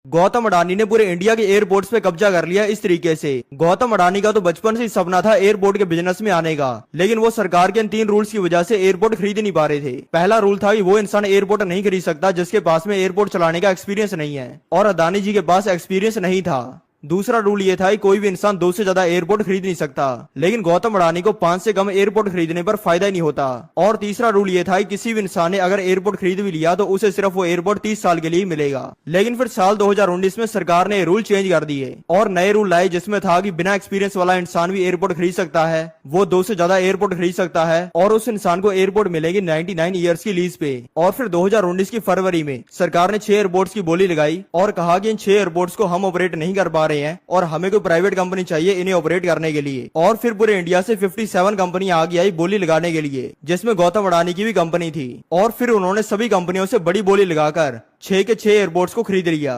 गौतम अडानी ने पूरे इंडिया के एयरपोर्ट्स पे कब्जा कर लिया इस तरीके से। गौतम अडानी का तो बचपन से ही सपना था एयरपोर्ट के बिजनेस में आने का, लेकिन वो सरकार के इन 3 रूल्स की वजह से एयरपोर्ट खरीद नहीं पा रहे थे। पहला रूल था कि वो इंसान एयरपोर्ट नहीं खरीद सकता जिसके पास में एयरपोर्ट चलाने का एक्सपीरियंस नहीं है, और अडानी जी के पास एक्सपीरियंस नहीं था। दूसरा रूल ये था कि कोई भी इंसान 2 से ज्यादा एयरपोर्ट खरीद नहीं सकता, लेकिन गौतम अडानी को 5 से कम एयरपोर्ट खरीदने पर फायदा ही नहीं होता। और तीसरा रूल ये था कि किसी भी इंसान ने अगर एयरपोर्ट खरीद भी लिया तो उसे सिर्फ वो एयरपोर्ट 30 साल के लिए ही मिलेगा। लेकिन फिर साल 2019 में सरकार ने रूल चेंज कर दिए और नए रूल लाए, जिसमें था कि बिना एक्सपीरियंस वाला इंसान भी एयरपोर्ट खरीद सकता है, वो 2 से ज्यादा एयरपोर्ट खरीद सकता है, और उस इंसान को एयरपोर्ट मिलेगी 99 ईयर्स की लीज पे। और फिर 2019 की फरवरी में सरकार ने 6 एयरपोर्ट्स की बोली लगाई और कहा कि इन 6 एयरपोर्ट्स को हम ऑपरेट नहीं कर पा रहे हैं और हमें कोई प्राइवेट कंपनी चाहिए इन्हें ऑपरेट करने के लिए। और फिर पूरे इंडिया से 57 कंपनियां आगे आई बोली लगाने के लिए, जिसमें गौतम अडानी की भी कंपनी थी। और फिर उन्होंने सभी कंपनियों से बड़ी बोली लगाकर 6 के 6 एयरपोर्ट्स को खरीद लिया।